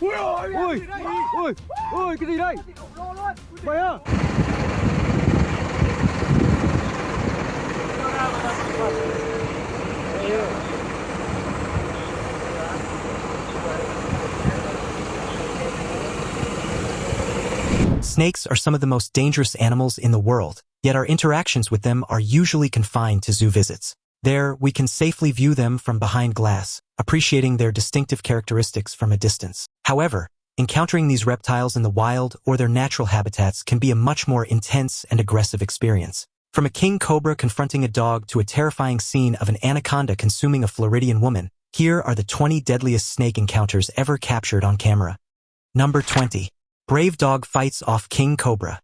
Ui, ui, ui, ui, cái gì đây? Mày à? Snakes are some of the most dangerous animals in the world, yet our interactions with them are usually confined to zoo visits. There, we can safely view them from behind glass, appreciating their distinctive characteristics from a distance. However, encountering these reptiles in the wild or their natural habitats can be a much more intense and aggressive experience. From a king cobra confronting a dog to a terrifying scene of an anaconda consuming a Floridian woman, here are the 20 deadliest snake encounters ever captured on camera. Number 20. Brave dog fights off king cobra.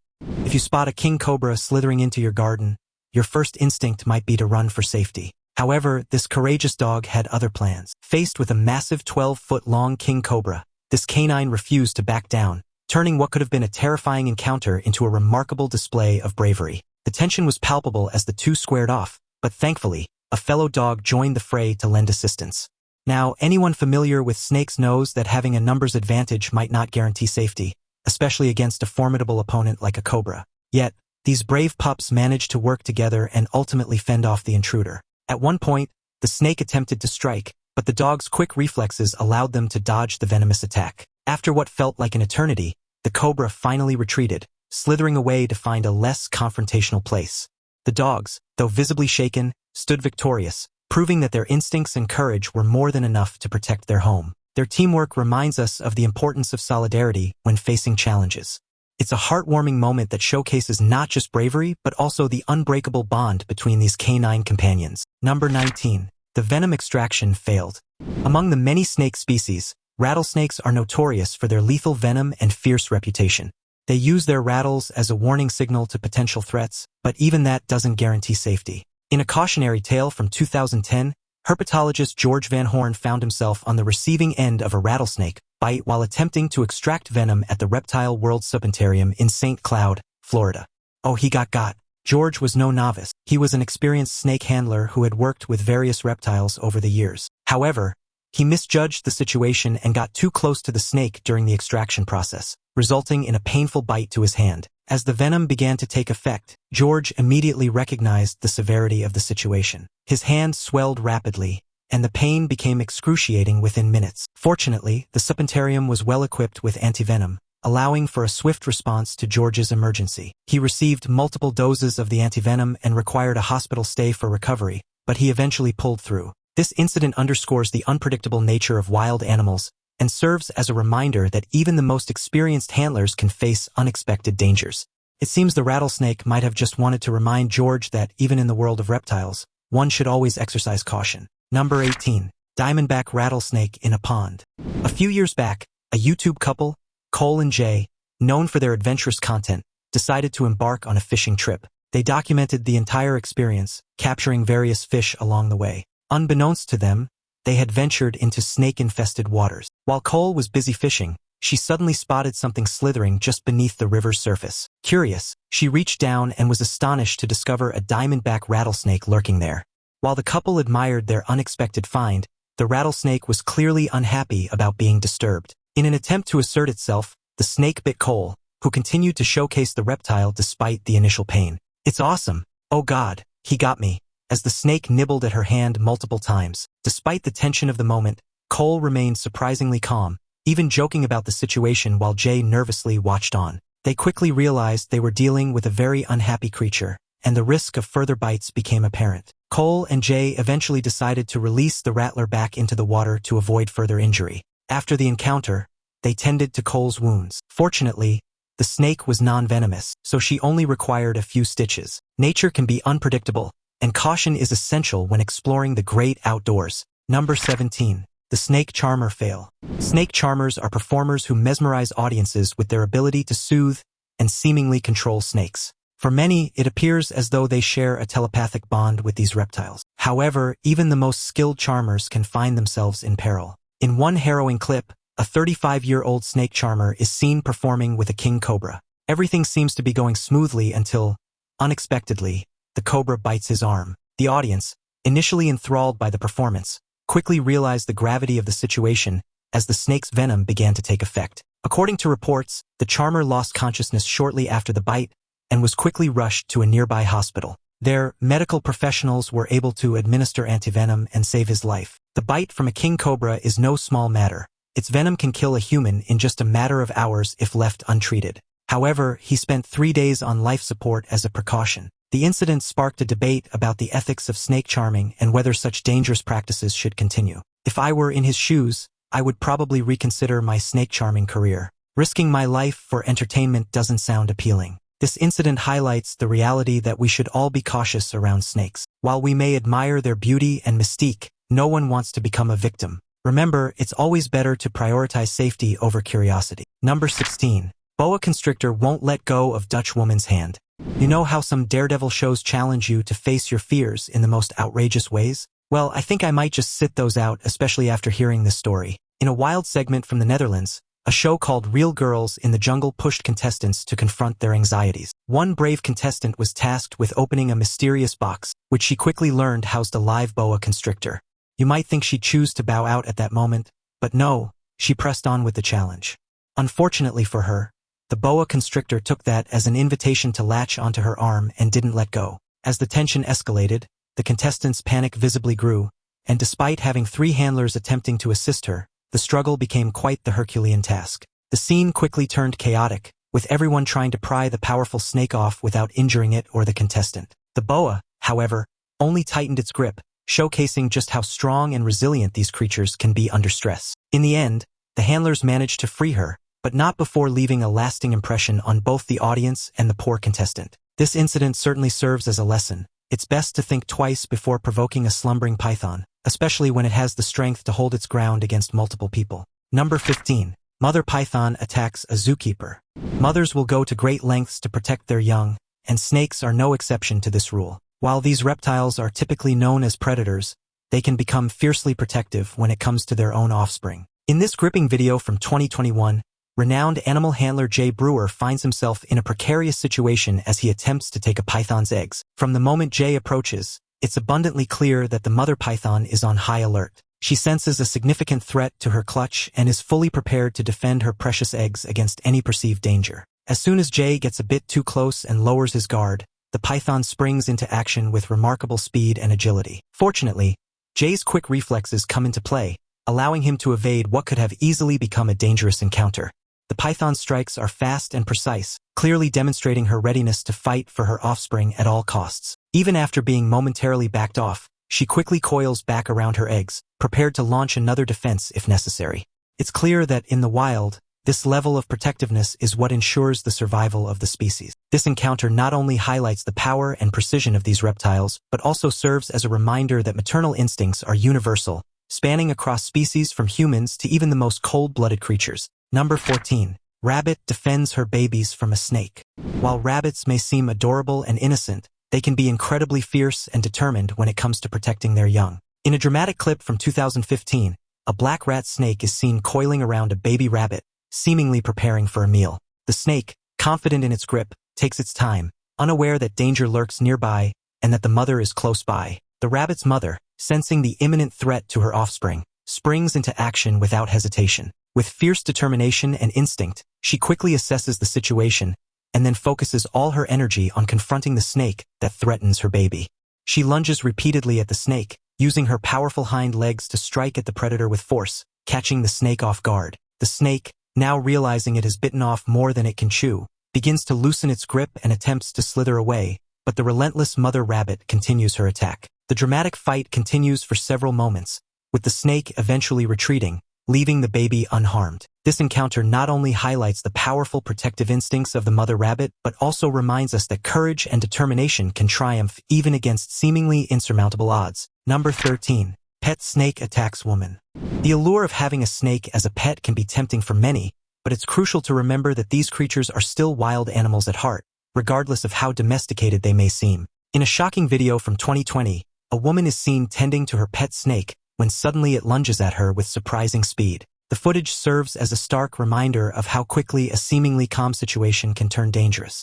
If you spot a king cobra slithering into your garden, your first instinct might be to run for safety. However, this courageous dog had other plans. Faced with a massive 12-foot-long king cobra, this canine refused to back down, turning what could have been a terrifying encounter into a remarkable display of bravery. The tension was palpable as the two squared off, but thankfully, a fellow dog joined the fray to lend assistance. Now, anyone familiar with snakes knows that having a numbers advantage might not guarantee safety, especially against a formidable opponent like a cobra. Yet, these brave pups managed to work together and ultimately fend off the intruder. At one point, the snake attempted to strike, but the dog's quick reflexes allowed them to dodge the venomous attack. After what felt like an eternity, the cobra finally retreated, slithering away to find a less confrontational place. The dogs, though visibly shaken, stood victorious, proving that their instincts and courage were more than enough to protect their home. Their teamwork reminds us of the importance of solidarity when facing challenges. It's a heartwarming moment that showcases not just bravery, but also the unbreakable bond between these canine companions. Number 19. The venom extraction failed. Among the many snake species, rattlesnakes are notorious for their lethal venom and fierce reputation. They use their rattles as a warning signal to potential threats, but even that doesn't guarantee safety. In a cautionary tale from 2010, herpetologist George Van Horn found himself on the receiving end of a rattlesnake bite while attempting to extract venom at the Reptile World Subantarium in St. Cloud, Florida. Oh, he got. George was no novice. He was an experienced snake handler who had worked with various reptiles over the years. However, he misjudged the situation and got too close to the snake during the extraction process, resulting in a painful bite to his hand. As the venom began to take effect, George immediately recognized the severity of the situation. His hand swelled rapidly, and the pain became excruciating within minutes. Fortunately, the Subantarium was well equipped with antivenom, allowing for a swift response to George's emergency. He received multiple doses of the antivenom and required a hospital stay for recovery, but he eventually pulled through. This incident underscores the unpredictable nature of wild animals and serves as a reminder that even the most experienced handlers can face unexpected dangers. It seems the rattlesnake might have just wanted to remind George that even in the world of reptiles, one should always exercise caution. Number 18. Diamondback rattlesnake in a pond. A few years back, a YouTube couple, Cole and Jay, known for their adventurous content, decided to embark on a fishing trip. They documented the entire experience, capturing various fish along the way. Unbeknownst to them, they had ventured into snake-infested waters. While Cole was busy fishing, she suddenly spotted something slithering just beneath the river's surface. Curious, she reached down and was astonished to discover a diamondback rattlesnake lurking there. While the couple admired their unexpected find, the rattlesnake was clearly unhappy about being disturbed. In an attempt to assert itself, the snake bit Cole, who continued to showcase the reptile despite the initial pain. "It's awesome. Oh God, he got me," as the snake nibbled at her hand multiple times. Despite the tension of the moment, Cole remained surprisingly calm, even joking about the situation while Jay nervously watched on. They quickly realized they were dealing with a very unhappy creature, and the risk of further bites became apparent. Cole and Jay eventually decided to release the Rattler back into the water to avoid further injury. After the encounter, they tended to Cole's wounds. Fortunately, the snake was non-venomous, so she only required a few stitches. Nature can be unpredictable, and caution is essential when exploring the great outdoors. Number 17. The snake charmer fail. Snake charmers are performers who mesmerize audiences with their ability to soothe and seemingly control snakes. For many, it appears as though they share a telepathic bond with these reptiles. However, even the most skilled charmers can find themselves in peril. In one harrowing clip, a 35-year-old snake charmer is seen performing with a king cobra. Everything seems to be going smoothly until, unexpectedly, the cobra bites his arm. The audience, initially enthralled by the performance, quickly realized the gravity of the situation as the snake's venom began to take effect. According to reports, the charmer lost consciousness shortly after the bite and was quickly rushed to a nearby hospital. There, medical professionals were able to administer antivenom and save his life. The bite from a king cobra is no small matter. Its venom can kill a human in just a matter of hours if left untreated. However, he spent 3 days on life support as a precaution. The incident sparked a debate about the ethics of snake charming and whether such dangerous practices should continue. If I were in his shoes, I would probably reconsider my snake charming career. Risking my life for entertainment doesn't sound appealing. This incident highlights the reality that we should all be cautious around snakes. While we may admire their beauty and mystique, no one wants to become a victim. Remember, it's always better to prioritize safety over curiosity. Number 16. Boa constrictor won't let go of Dutch woman's hand. You know how some daredevil shows challenge you to face your fears in the most outrageous ways? Well, I think I might just sit those out, especially after hearing this story. In a wild segment from the Netherlands, a show called Real Girls in the Jungle pushed contestants to confront their anxieties. One brave contestant was tasked with opening a mysterious box, which she quickly learned housed a live boa constrictor. You might think she'd choose to bow out at that moment, but no, she pressed on with the challenge. Unfortunately for her, the boa constrictor took that as an invitation to latch onto her arm and didn't let go. As the tension escalated, the contestant's panic visibly grew, and despite having 3 handlers attempting to assist her, the struggle became quite the Herculean task. The scene quickly turned chaotic, with everyone trying to pry the powerful snake off without injuring it or the contestant. The boa, however, only tightened its grip, showcasing just how strong and resilient these creatures can be under stress. In the end, the handlers managed to free her, but not before leaving a lasting impression on both the audience and the poor contestant. This incident certainly serves as a lesson. It's best to think twice before provoking a slumbering python, especially when it has the strength to hold its ground against multiple people. Number 15. Mother python attacks a zookeeper. Mothers will go to great lengths to protect their young, and snakes are no exception to this rule. While these reptiles are typically known as predators, they can become fiercely protective when it comes to their own offspring. In this gripping video from 2021, renowned animal handler Jay Brewer finds himself in a precarious situation as he attempts to take a python's eggs. From the moment Jay approaches, it's abundantly clear that the mother python is on high alert. She senses a significant threat to her clutch and is fully prepared to defend her precious eggs against any perceived danger. As soon as Jay gets a bit too close and lowers his guard, the python springs into action with remarkable speed and agility. Fortunately, Jay's quick reflexes come into play, allowing him to evade what could have easily become a dangerous encounter. The python's strikes are fast and precise, clearly demonstrating her readiness to fight for her offspring at all costs. Even after being momentarily backed off, she quickly coils back around her eggs, prepared to launch another defense if necessary. It's clear that in the wild, this level of protectiveness is what ensures the survival of the species. This encounter not only highlights the power and precision of these reptiles, but also serves as a reminder that maternal instincts are universal, spanning across species from humans to even the most cold-blooded creatures. Number 14. Rabbit defends her babies from a snake. While rabbits may seem adorable and innocent, they can be incredibly fierce and determined when it comes to protecting their young. In a dramatic clip from 2015, a black rat snake is seen coiling around a baby rabbit, seemingly preparing for a meal. The snake, confident in its grip, takes its time, unaware that danger lurks nearby and that the mother is close by. The rabbit's mother, sensing the imminent threat to her offspring, springs into action without hesitation. With fierce determination and instinct, she quickly assesses the situation and then focuses all her energy on confronting the snake that threatens her baby. She lunges repeatedly at the snake, using her powerful hind legs to strike at the predator with force, catching the snake off guard. The snake, now realizing it has bitten off more than it can chew, begins to loosen its grip and attempts to slither away, but the relentless mother rabbit continues her attack. The dramatic fight continues for several moments, with the snake eventually retreating, leaving the baby unharmed. This encounter not only highlights the powerful protective instincts of the mother rabbit, but also reminds us that courage and determination can triumph even against seemingly insurmountable odds. Number 13. Pet snake attacks woman. The allure of having a snake as a pet can be tempting for many, but it's crucial to remember that these creatures are still wild animals at heart, regardless of how domesticated they may seem. In a shocking video from 2020, a woman is seen tending to her pet snake when suddenly it lunges at her with surprising speed. The footage serves as a stark reminder of how quickly a seemingly calm situation can turn dangerous.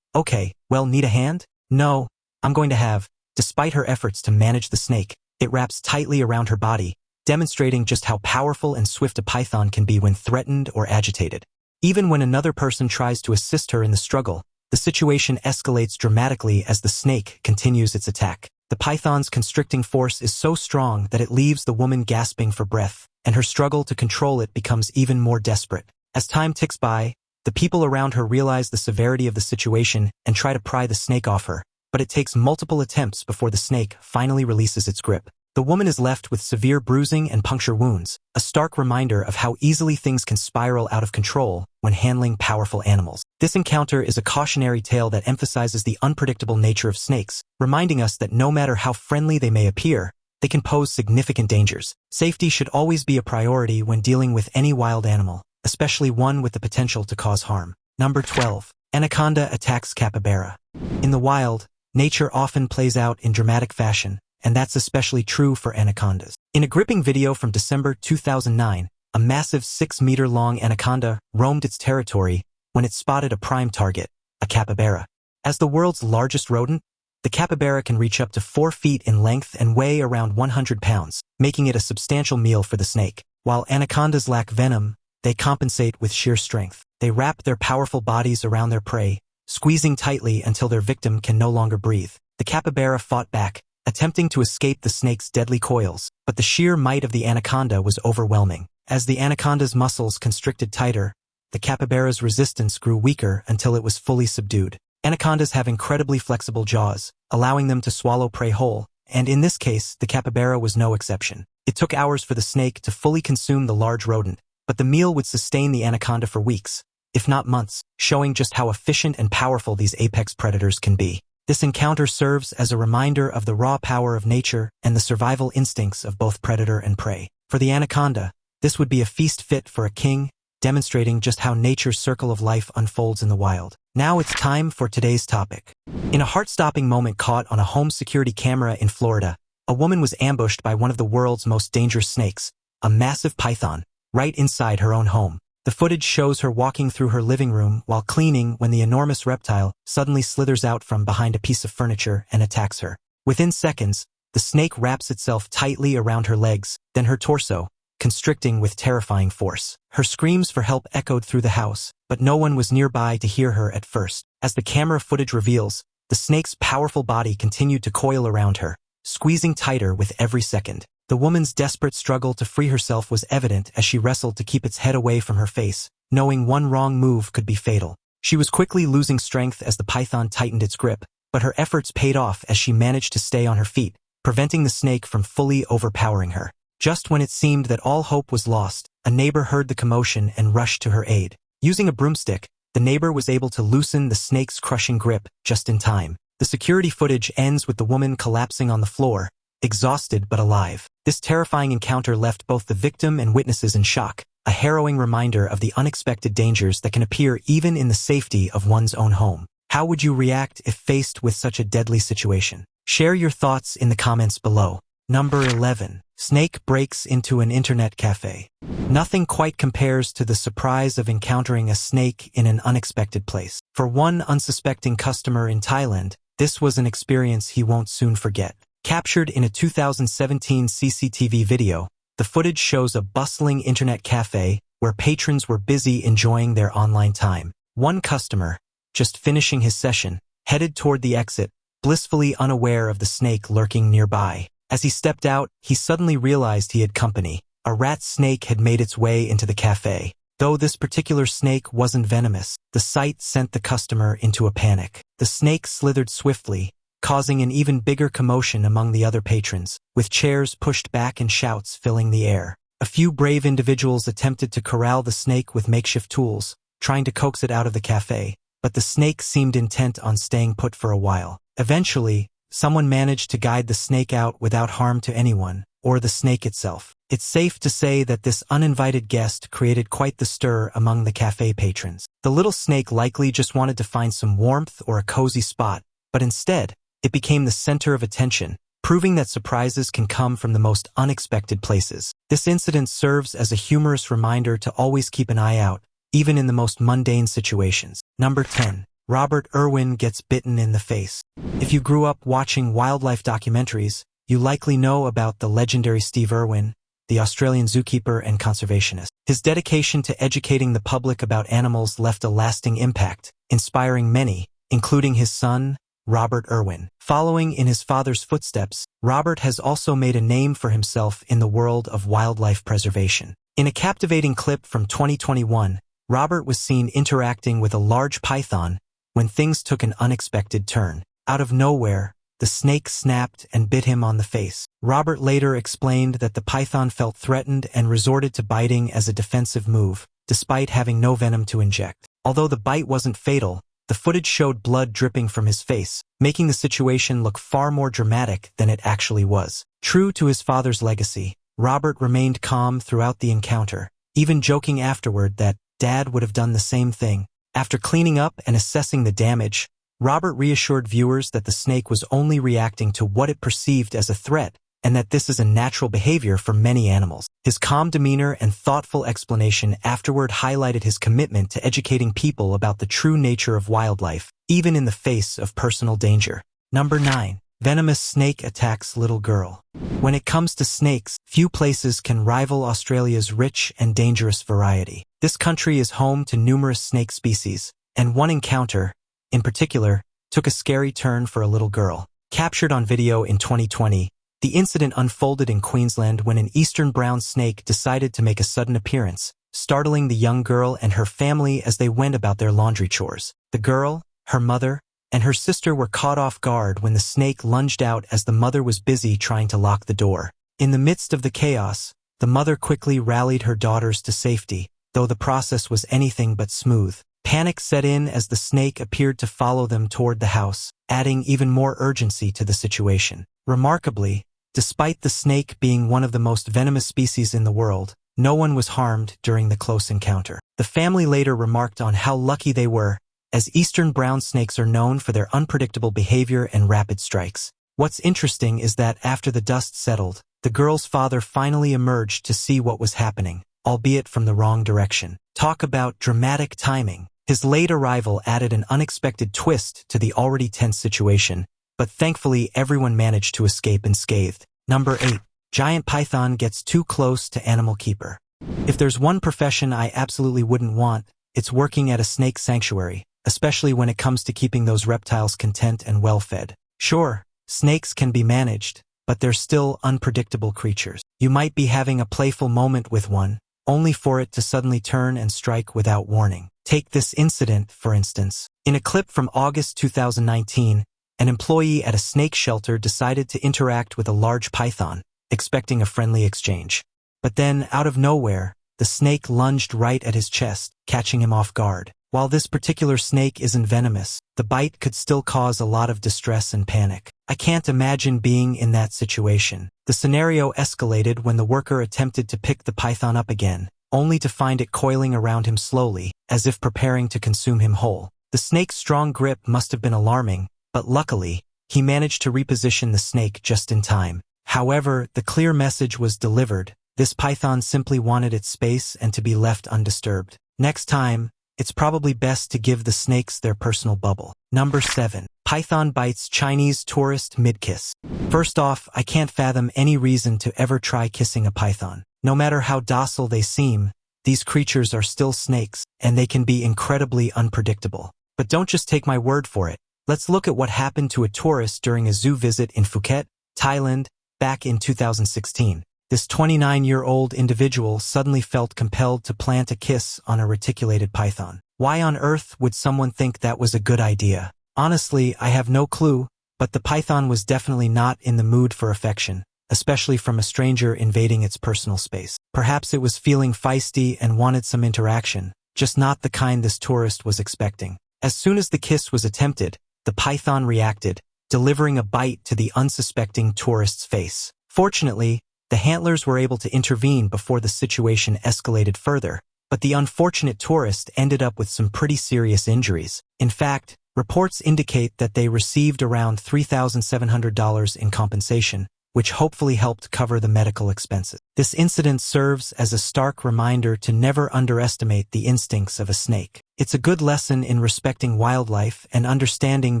Okay, well, need a hand? No, I'm going to have. Despite her efforts to manage the snake, it wraps tightly around her body, demonstrating just how powerful and swift a python can be when threatened or agitated. Even when another person tries to assist her in the struggle, the situation escalates dramatically as the snake continues its attack. The python's constricting force is so strong that it leaves the woman gasping for breath, and her struggle to control it becomes even more desperate. As time ticks by, the people around her realize the severity of the situation and try to pry the snake off her, but it takes multiple attempts before the snake finally releases its grip. The woman is left with severe bruising and puncture wounds, a stark reminder of how easily things can spiral out of control when handling powerful animals. This encounter is a cautionary tale that emphasizes the unpredictable nature of snakes, reminding us that no matter how friendly they may appear, they can pose significant dangers. Safety should always be a priority when dealing with any wild animal, especially one with the potential to cause harm. Number 12. Anaconda attacks capybara. In the wild, nature often plays out in dramatic fashion, and that's especially true for anacondas. In a gripping video from December 2009, a massive 6-meter-long anaconda roamed its territory when it spotted a prime target, a capybara. As the world's largest rodent, the capybara can reach up to 4 feet in length and weigh around 100 pounds, making it a substantial meal for the snake. While anacondas lack venom, they compensate with sheer strength. They wrap their powerful bodies around their prey, squeezing tightly until their victim can no longer breathe. The capybara fought back, attempting to escape the snake's deadly coils, but the sheer might of the anaconda was overwhelming. As the anaconda's muscles constricted tighter, the capybara's resistance grew weaker until it was fully subdued. Anacondas have incredibly flexible jaws, allowing them to swallow prey whole, and in this case, the capybara was no exception. It took hours for the snake to fully consume the large rodent, but the meal would sustain the anaconda for weeks, if not months, showing just how efficient and powerful these apex predators can be. This encounter serves as a reminder of the raw power of nature and the survival instincts of both predator and prey. For the anaconda, this would be a feast fit for a king, demonstrating just how nature's circle of life unfolds in the wild. Now it's time for today's topic. In a heart-stopping moment caught on a home security camera in Florida, a woman was ambushed by one of the world's most dangerous snakes, a massive python, right inside her own home. The footage shows her walking through her living room while cleaning when the enormous reptile suddenly slithers out from behind a piece of furniture and attacks her. Within seconds, the snake wraps itself tightly around her legs, then her torso, constricting with terrifying force. Her screams for help echoed through the house, but no one was nearby to hear her at first. As the camera footage reveals, the snake's powerful body continued to coil around her, squeezing tighter with every second. The woman's desperate struggle to free herself was evident as she wrestled to keep its head away from her face, knowing one wrong move could be fatal. She was quickly losing strength as the python tightened its grip, but her efforts paid off as she managed to stay on her feet, preventing the snake from fully overpowering her. Just when it seemed that all hope was lost, a neighbor heard the commotion and rushed to her aid. Using a broomstick, the neighbor was able to loosen the snake's crushing grip just in time. The security footage ends with the woman collapsing on the floor, exhausted but alive. This terrifying encounter left both the victim and witnesses in shock, a harrowing reminder of the unexpected dangers that can appear even in the safety of one's own home. How would you react if faced with such a deadly situation? Share your thoughts in the comments below. Number 11. Snake breaks into an internet cafe. Nothing quite compares to the surprise of encountering a snake in an unexpected place. For one unsuspecting customer in Thailand, this was an experience he won't soon forget. Captured in a 2017 CCTV video, the footage shows a bustling internet cafe where patrons were busy enjoying their online time. One customer, just finishing his session, headed toward the exit, blissfully unaware of the snake lurking nearby. As he stepped out, he suddenly realized he had company. A rat snake had made its way into the cafe. Though this particular snake wasn't venomous, the sight sent the customer into a panic. The snake slithered swiftly, causing an even bigger commotion among the other patrons, with chairs pushed back and shouts filling the air. A few brave individuals attempted to corral the snake with makeshift tools, trying to coax it out of the cafe, but the snake seemed intent on staying put for a while. Eventually, someone managed to guide the snake out without harm to anyone, or the snake itself. It's safe to say that this uninvited guest created quite the stir among the cafe patrons. The little snake likely just wanted to find some warmth or a cozy spot, but instead, it became the center of attention, proving that surprises can come from the most unexpected places. This incident serves as a humorous reminder to always keep an eye out, even in the most mundane situations. Number 10. Robert Irwin gets bitten in the face. If you grew up watching wildlife documentaries, you likely know about the legendary Steve Irwin, the Australian zookeeper and conservationist. His dedication to educating the public about animals left a lasting impact, inspiring many, including his son, Robert Irwin. Following in his father's footsteps, Robert has also made a name for himself in the world of wildlife preservation. In a captivating clip from 2021, Robert was seen interacting with a large python when things took an unexpected turn. Out of nowhere, the snake snapped and bit him on the face. Robert later explained that the python felt threatened and resorted to biting as a defensive move, despite having no venom to inject. Although the bite wasn't fatal, the footage showed blood dripping from his face, making the situation look far more dramatic than it actually was. True to his father's legacy, Robert remained calm throughout the encounter, even joking afterward that Dad would have done the same thing. After cleaning up and assessing the damage, Robert reassured viewers that the snake was only reacting to what it perceived as a threat, and that this is a natural behavior for many animals. His calm demeanor and thoughtful explanation afterward highlighted his commitment to educating people about the true nature of wildlife, even in the face of personal danger. Number 9. Venomous snake attacks little girl. When it comes to snakes, few places can rival Australia's rich and dangerous variety. This country is home to numerous snake species, and one encounter, in particular, took a scary turn for a little girl. Captured on video in 2020, the incident unfolded in Queensland when an eastern brown snake decided to make a sudden appearance, startling the young girl and her family as they went about their laundry chores. The girl, her mother, and her sister were caught off guard when the snake lunged out as the mother was busy trying to lock the door. In the midst of the chaos, the mother quickly rallied her daughters to safety, though the process was anything but smooth. Panic set in as the snake appeared to follow them toward the house, adding even more urgency to the situation. Remarkably, despite the snake being one of the most venomous species in the world, no one was harmed during the close encounter. The family later remarked on how lucky they were, as eastern brown snakes are known for their unpredictable behavior and rapid strikes. What's interesting is that after the dust settled, the girl's father finally emerged to see what was happening, albeit from the wrong direction. Talk about dramatic timing. His late arrival added an unexpected twist to the already tense situation, but thankfully everyone managed to escape unscathed. Number 8. Giant python gets too close to animal keeper. If there's one profession I absolutely wouldn't want, it's working at a snake sanctuary, especially when it comes to keeping those reptiles content and well-fed. Sure, snakes can be managed, but they're still unpredictable creatures. You might be having a playful moment with one, only for it to suddenly turn and strike without warning. Take this incident, for instance. In a clip from August 2019, an employee at a snake shelter decided to interact with a large python, expecting a friendly exchange. But then, out of nowhere, the snake lunged right at his chest, catching him off guard. While this particular snake isn't venomous, the bite could still cause a lot of distress and panic. I can't imagine being in that situation. The scenario escalated when the worker attempted to pick the python up again, only to find it coiling around him slowly, as if preparing to consume him whole. The snake's strong grip must have been alarming, but luckily, he managed to reposition the snake just in time. However, the clear message was delivered. This python simply wanted its space and to be left undisturbed. Next time, it's probably best to give the snakes their personal bubble. Number 7. Python bites Chinese tourist mid-kiss. First off, I can't fathom any reason to ever try kissing a python. No matter how docile they seem, these creatures are still snakes, and they can be incredibly unpredictable. But don't just take my word for it. Let's look at what happened to a tourist during a zoo visit in Phuket, Thailand, back in 2016. This 29-year-old individual suddenly felt compelled to plant a kiss on a reticulated python. Why on earth would someone think that was a good idea? Honestly, I have no clue, but the python was definitely not in the mood for affection, especially from a stranger invading its personal space. Perhaps it was feeling feisty and wanted some interaction, just not the kind this tourist was expecting. As soon as the kiss was attempted, the python reacted, delivering a bite to the unsuspecting tourist's face. Fortunately, the handlers were able to intervene before the situation escalated further, but the unfortunate tourist ended up with some pretty serious injuries. In fact, reports indicate that they received around $3,700 in compensation, which hopefully helped cover the medical expenses. This incident serves as a stark reminder to never underestimate the instincts of a snake. It's a good lesson in respecting wildlife and understanding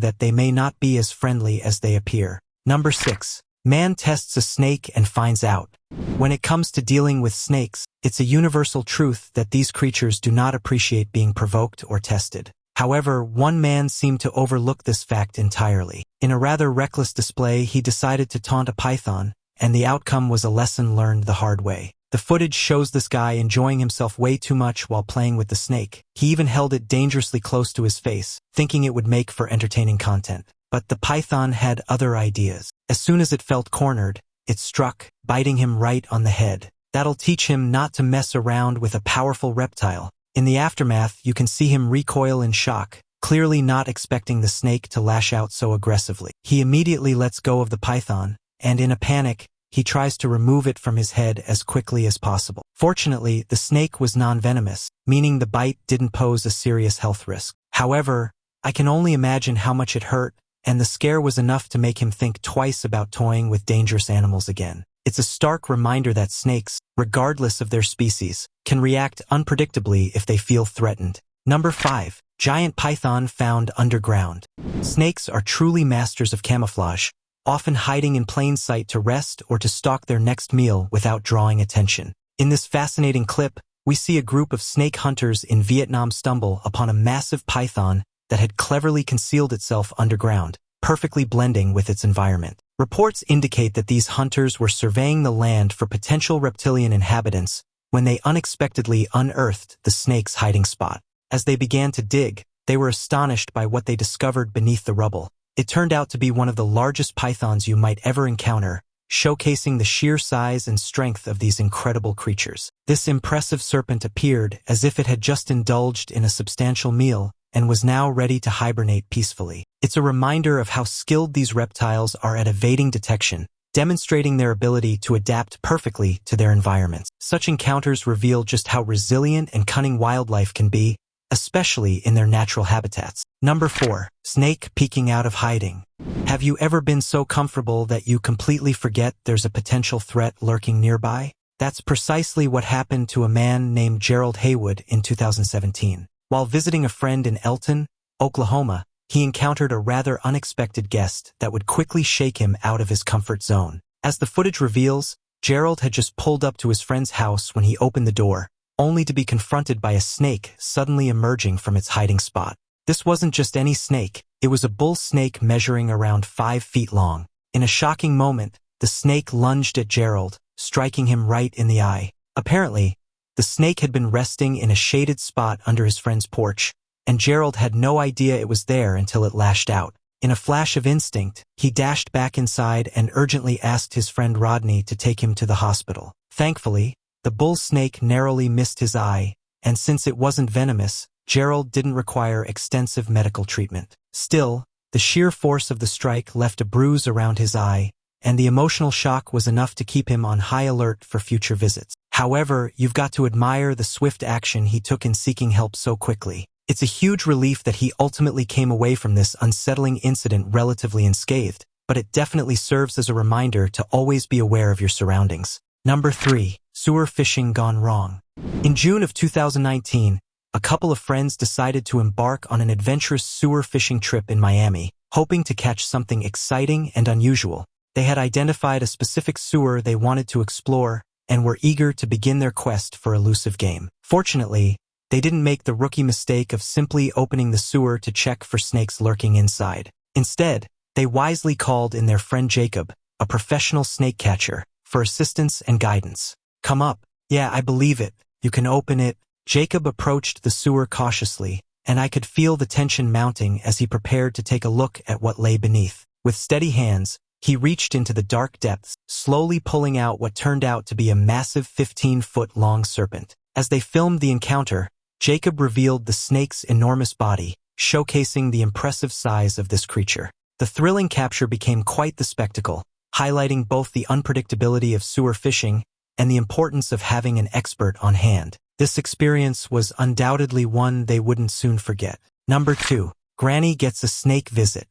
that they may not be as friendly as they appear. Number 6. Man tests a snake and finds out. When it comes to dealing with snakes, it's a universal truth that these creatures do not appreciate being provoked or tested. However, one man seemed to overlook this fact entirely. In a rather reckless display, he decided to taunt a python, and the outcome was a lesson learned the hard way. The footage shows this guy enjoying himself way too much while playing with the snake. He even held it dangerously close to his face, thinking it would make for entertaining content. But the python had other ideas. As soon as it felt cornered, it struck, biting him right on the head. That'll teach him not to mess around with a powerful reptile. In the aftermath, you can see him recoil in shock, clearly not expecting the snake to lash out so aggressively. He immediately lets go of the python, and in a panic, he tries to remove it from his head as quickly as possible. Fortunately, the snake was non-venomous, meaning the bite didn't pose a serious health risk. However, I can only imagine how much it hurt, and the scare was enough to make him think twice about toying with dangerous animals again. It's a stark reminder that snakes, regardless of their species, can react unpredictably if they feel threatened. Number 5. Giant python found underground. Snakes are truly masters of camouflage, often hiding in plain sight to rest or to stalk their next meal without drawing attention. In this fascinating clip, we see a group of snake hunters in Vietnam stumble upon a massive python that had cleverly concealed itself underground, perfectly blending with its environment. Reports indicate that these hunters were surveying the land for potential reptilian inhabitants when they unexpectedly unearthed the snake's hiding spot. As they began to dig, they were astonished by what they discovered beneath the rubble. It turned out to be one of the largest pythons you might ever encounter, showcasing the sheer size and strength of these incredible creatures. This impressive serpent appeared as if it had just indulged in a substantial meal and was now ready to hibernate peacefully. It's a reminder of how skilled these reptiles are at evading detection, demonstrating their ability to adapt perfectly to their environments. Such encounters reveal just how resilient and cunning wildlife can be, especially in their natural habitats. Number 4. Snake peeking out of hiding. Have you ever been so comfortable that you completely forget there's a potential threat lurking nearby? That's precisely what happened to a man named Gerald Haywood in 2017. While visiting a friend in Elton, Oklahoma, he encountered a rather unexpected guest that would quickly shake him out of his comfort zone. As the footage reveals, Gerald had just pulled up to his friend's house when he opened the door, only to be confronted by a snake suddenly emerging from its hiding spot. This wasn't just any snake, it was a bull snake measuring around 5 feet long. In a shocking moment, the snake lunged at Gerald, striking him right in the eye. Apparently, the snake had been resting in a shaded spot under his friend's porch, and Gerald had no idea it was there until it lashed out. In a flash of instinct, he dashed back inside and urgently asked his friend Rodney to take him to the hospital. Thankfully, the bull snake narrowly missed his eye, and since it wasn't venomous, Gerald didn't require extensive medical treatment. Still, the sheer force of the strike left a bruise around his eye, and the emotional shock was enough to keep him on high alert for future visits. However, you've got to admire the swift action he took in seeking help so quickly. It's a huge relief that he ultimately came away from this unsettling incident relatively unscathed, but it definitely serves as a reminder to always be aware of your surroundings. Number 3. Sewer fishing gone wrong. In June of 2019, a couple of friends decided to embark on an adventurous sewer fishing trip in Miami, hoping to catch something exciting and unusual. They had identified a specific sewer they wanted to explore and were eager to begin their quest for elusive game. Fortunately, they didn't make the rookie mistake of simply opening the sewer to check for snakes lurking inside. Instead, they wisely called in their friend Jacob, a professional snake catcher, for assistance and guidance. "Come up." "Yeah, I believe it. You can open it." Jacob approached the sewer cautiously, and I could feel the tension mounting as he prepared to take a look at what lay beneath. With steady hands, he reached into the dark depths, slowly pulling out what turned out to be a massive 15-foot-long serpent. As they filmed the encounter, Jacob revealed the snake's enormous body, showcasing the impressive size of this creature. The thrilling capture became quite the spectacle, highlighting both the unpredictability of sewer fishing and the importance of having an expert on hand. This experience was undoubtedly one they wouldn't soon forget. Number 2. Granny gets a snake visit.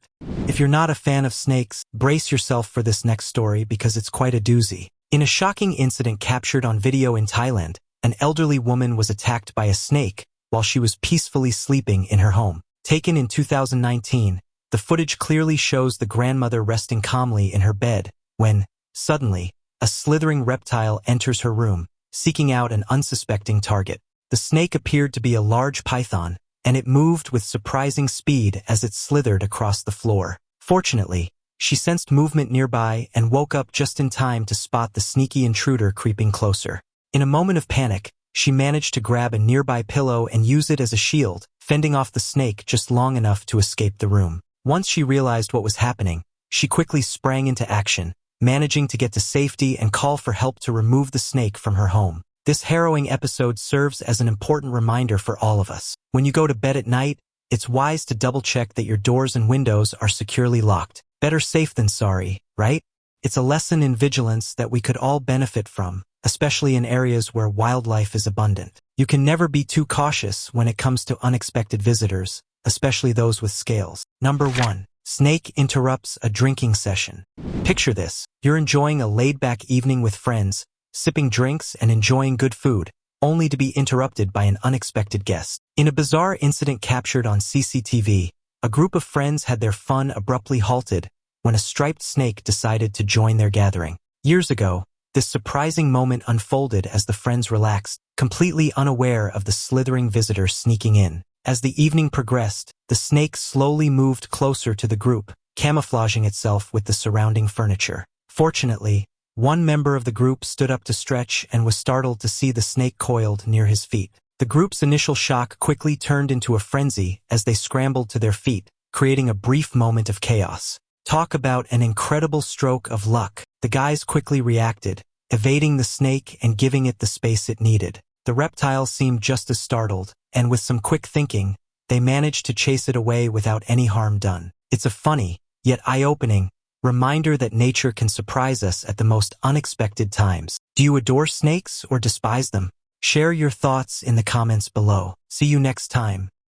If you're not a fan of snakes, brace yourself for this next story because it's quite a doozy. In a shocking incident captured on video in Thailand, an elderly woman was attacked by a snake while she was peacefully sleeping in her home. Taken in 2019, the footage clearly shows the grandmother resting calmly in her bed when, suddenly, a slithering reptile enters her room, seeking out an unsuspecting target. The snake appeared to be a large python, and it moved with surprising speed as it slithered across the floor. Fortunately, she sensed movement nearby and woke up just in time to spot the sneaky intruder creeping closer. In a moment of panic, she managed to grab a nearby pillow and use it as a shield, fending off the snake just long enough to escape the room. Once she realized what was happening, she quickly sprang into action, managing to get to safety and call for help to remove the snake from her home. This harrowing episode serves as an important reminder for all of us. When you go to bed at night, it's wise to double-check that your doors and windows are securely locked. Better safe than sorry, right? It's a lesson in vigilance that we could all benefit from, especially in areas where wildlife is abundant. You can never be too cautious when it comes to unexpected visitors, especially those with scales. Number 1. Snake interrupts a drinking session. Picture this. You're enjoying a laid-back evening with friends, sipping drinks and enjoying good food, only to be interrupted by an unexpected guest. In a bizarre incident captured on CCTV, a group of friends had their fun abruptly halted when a striped snake decided to join their gathering. Years ago, this surprising moment unfolded as the friends relaxed, completely unaware of the slithering visitor sneaking in. As the evening progressed, the snake slowly moved closer to the group, camouflaging itself with the surrounding furniture. Fortunately, one member of the group stood up to stretch and was startled to see the snake coiled near his feet. The group's initial shock quickly turned into a frenzy as they scrambled to their feet, creating a brief moment of chaos. Talk about an incredible stroke of luck. The guys quickly reacted, evading the snake and giving it the space it needed. The reptile seemed just as startled, and with some quick thinking, they managed to chase it away without any harm done. It's a funny, yet eye-opening, reminder that nature can surprise us at the most unexpected times. Do you adore snakes or despise them? Share your thoughts in the comments below. See you next time.